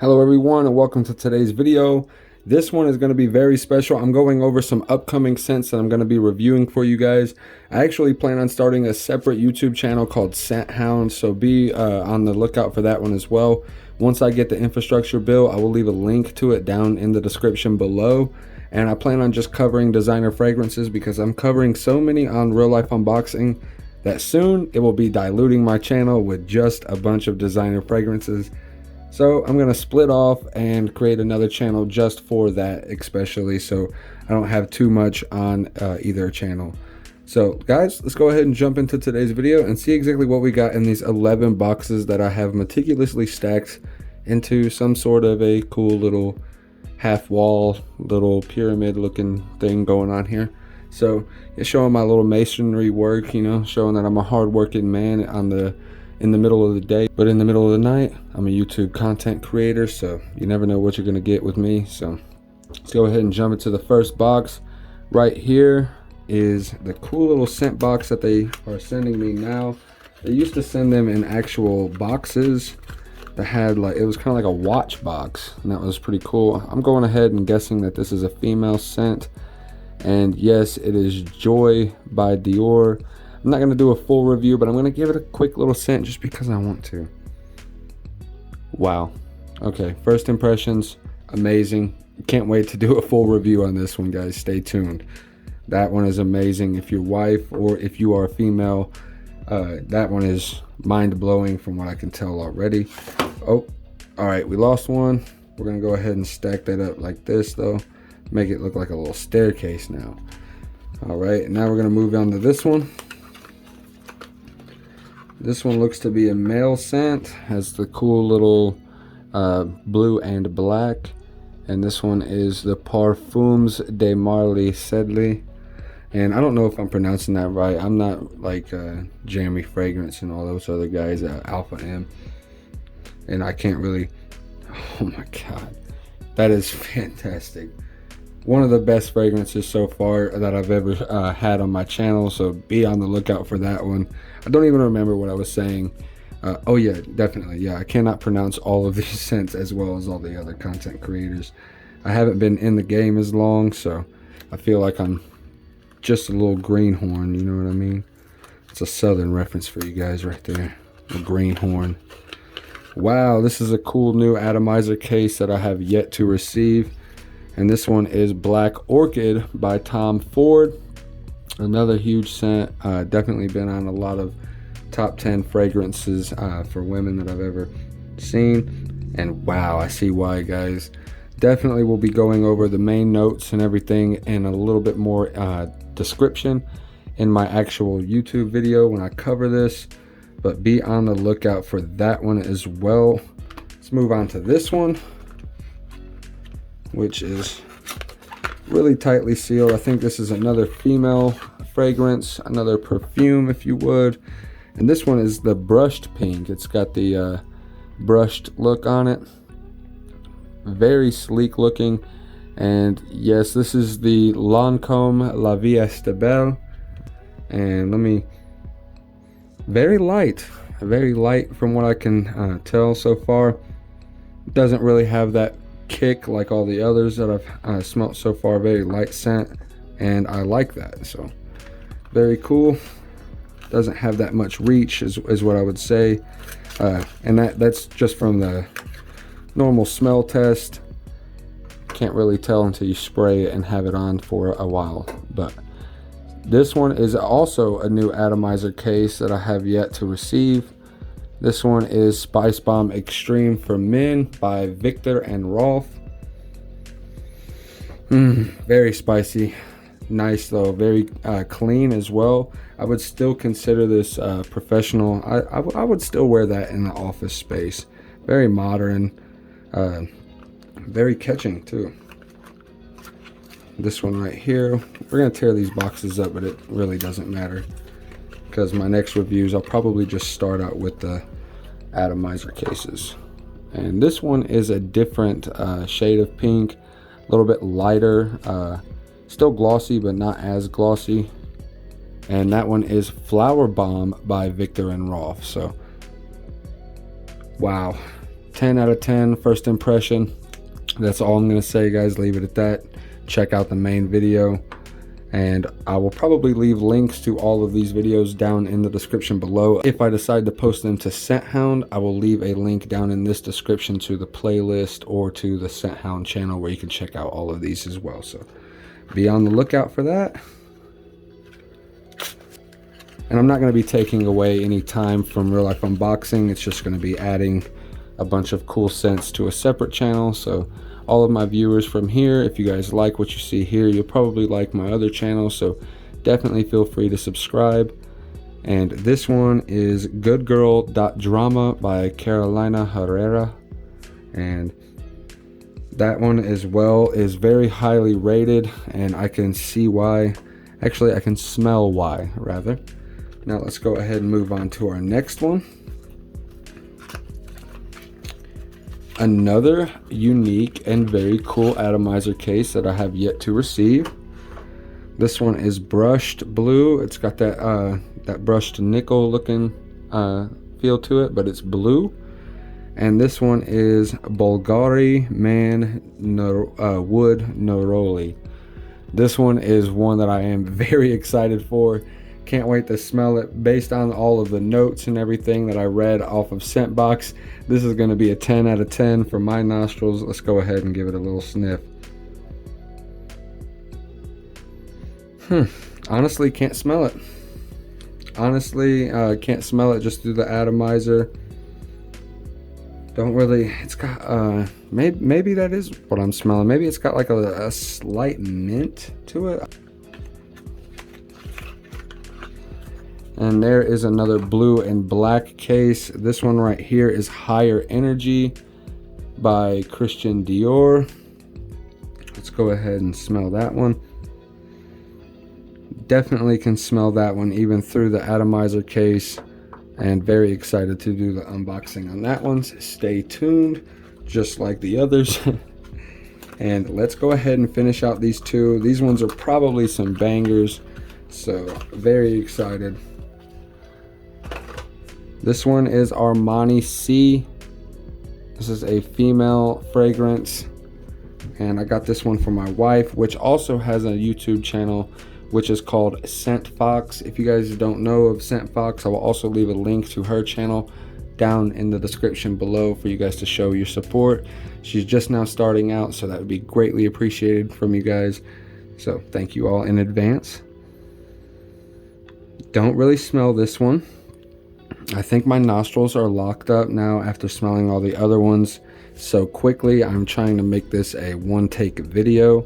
Hello everyone and welcome to today's video. This one is going to be very special. I'm going over some upcoming scents that I'm going to be reviewing for you guys. I actually plan on starting a separate YouTube channel called Scent Hound, so be on the lookout for that one as well. Once I get the infrastructure built, I will leave a link to it down in the description below. And I plan on just covering designer fragrances because I'm covering so many on Real Life Unboxing that soon it will be diluting my channel with just a bunch of designer fragrances. So I'm going to split off and create another channel just for that, especially so I don't have too much on either channel. So guys, let's go ahead and jump into today's video and see exactly what we got in these 11 boxes that I have meticulously stacked into some sort of a cool little half wall, little pyramid looking thing going on here. So it's showing my little masonry work, you know, showing that I'm a hard working man in the middle of the day, but in the middle of the night, I'm a YouTube content creator, so you never know what you're gonna get with me. So let's go ahead and jump into the first box. Right here is the cool little scent box that they are sending me now. They used to send them in actual boxes that had like, it was kind of like a watch box, and that was pretty cool. I'm going ahead and guessing that this is a female scent, and yes, it is Joy by Dior. I'm not going to do a full review, but I'm going to give it a quick little scent just because I want to. Wow. Okay, first impressions, amazing. Can't wait to do a full review on this one, guys. Stay tuned. That one is amazing. If your wife or if you are a female, that one is mind-blowing from what I can tell already. Oh, all right, we lost one. We're going to go ahead and stack that up like this, though. Make it look like a little staircase now. All right, now we're going to move on to this one. This one looks to be a male scent, has the cool little blue and black. And this one is the Parfums de Marly Sedley. And I don't know if I'm pronouncing that right. I'm not like Jeremy Fragrance and all those other guys, Alpha M. And I can't really, oh my God, that is fantastic. One of the best fragrances so far that I've ever had on my channel, so be on the lookout for that one. I don't even remember what I was saying. Oh yeah, definitely, yeah, I cannot pronounce all of these scents as well as all the other content creators. I haven't been in the game as long, so I feel like I'm just a little greenhorn, you know what I mean? It's a southern reference for you guys right there, a greenhorn. Wow, this is a cool new atomizer case that I have yet to receive. And this one is Black Orchid by Tom Ford. Another huge scent. Definitely been on a lot of top 10 fragrances for women that I've ever seen. And wow, I see why, guys. Definitely will be going over the main notes and everything and a little bit more description in my actual YouTube video when I cover this. But be on the lookout for that one as well. Let's move on to this one, which is really tightly sealed. I think this is another female fragrance, another perfume if you would. And this one is the brushed pink. It's got the brushed look on it. Very sleek looking. And yes, this is the Lancôme La Vie est Belle. And very light from what I can tell so far. Doesn't really have that kick like all the others that I've smelt so far. Very light scent, and I like that. So very cool. Doesn't have that much reach is what I would say, and that's just from the normal smell test. Can't really tell until you spray it and have it on for a while. But this one is also a new atomizer case that I have yet to receive. This one is Spice Bomb Extreme for Men by Viktor and Rolf. Very spicy. Nice though, very clean as well. I would still consider this professional. I would still wear that in the office space. Very modern, very catching too. This one right here, we're gonna tear these boxes up, but it really doesn't matter because my next reviews I'll probably just start out with the atomizer cases. And this one is a different shade of pink, a little bit lighter, still glossy but not as glossy. And that one is Flower Bomb by Viktor and Rolf. So wow, 10 out of 10 first impression. That's all I'm going to say, guys. Leave it at that. Check out the main video, and I will probably leave links to all of these videos down in the description below. If I decide to post them to ScentHound, I will leave a link down in this description to the playlist or to the ScentHound channel where you can check out all of these as well. So be on the lookout for that. And I'm not going to be taking away any time from real life unboxing. It's just going to be adding a bunch of cool scents to a separate channel. So all of my viewers from here, if you guys like what you see here, you'll probably like my other channel, so definitely feel free to subscribe. And this one is Good Girl Drama by Carolina Herrera, and that one as well is very highly rated, and I can see why. Actually, I can smell why, rather. Now let's go ahead and move on to our next one. Another unique and very cool atomizer case that I have yet to receive. This one is brushed blue. It's got that that brushed nickel looking feel to it, but it's blue. And this one is Bulgari Man Wood Neroli. This one is one that I am very excited for. Can't wait to smell it. Based on all of the notes and everything that I read off of Scentbox, this is going to be a 10 out of 10 for my nostrils. Let's go ahead and give it a little sniff. Honestly, can't smell it. Honestly, can't smell it just through the atomizer. Don't really, it's got, maybe that is what I'm smelling. Maybe it's got like a slight mint to it. And there is another blue and black case. This one right here is Higher Energy by Christian Dior. Let's go ahead and smell that one. Definitely can smell that one even through the atomizer case, and very excited to do the unboxing on that one. Stay tuned, just like the others. And let's go ahead and finish out these two. These ones are probably some bangers, so very excited. This one is Armani C. This is a female fragrance, and I got this one for my wife, which also has a YouTube channel which is called Scentbox. If you guys don't know of Scentbox, I will also leave a link to her channel down in the description below for you guys to show your support. She's just now starting out, so that would be greatly appreciated from you guys. So thank you all in advance. Don't really smell this one. I think my nostrils are locked up now after smelling all the other ones so quickly. I'm trying to make this a one-take video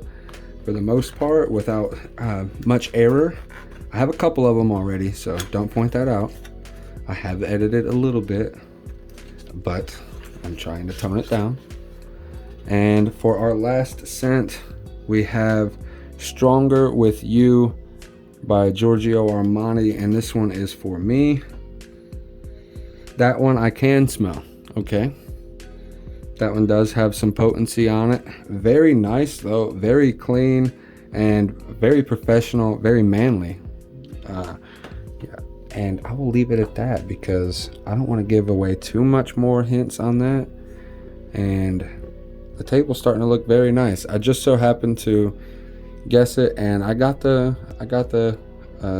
for the most part without much error. I have a couple of them already, so don't point that out. I have edited a little bit, but I'm trying to tone it down. And for our last scent, we have Stronger With You by Giorgio Armani, and this one is for me. That one I can smell, okay? That one does have some potency on it. Very nice though, very clean and very professional, very manly. Yeah. And I will leave it at that because I don't want to give away too much more hints on that. And the table's starting to look very nice. I just so happened to guess it, and I got the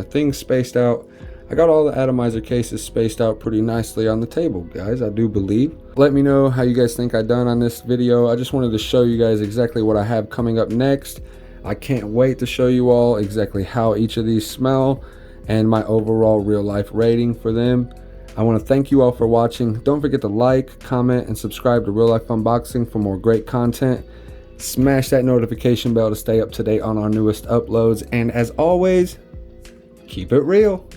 things spaced out. I got all the atomizer cases spaced out pretty nicely on the table, guys, I do believe. Let me know how you guys think I done on this video. I just wanted to show you guys exactly what I have coming up next. I can't wait to show you all exactly how each of these smell and my overall real life rating for them. I want to thank you all for watching. Don't forget to like, comment, and subscribe to Real Life Unboxing for more great content. Smash that notification bell to stay up to date on our newest uploads. And as always, keep it real.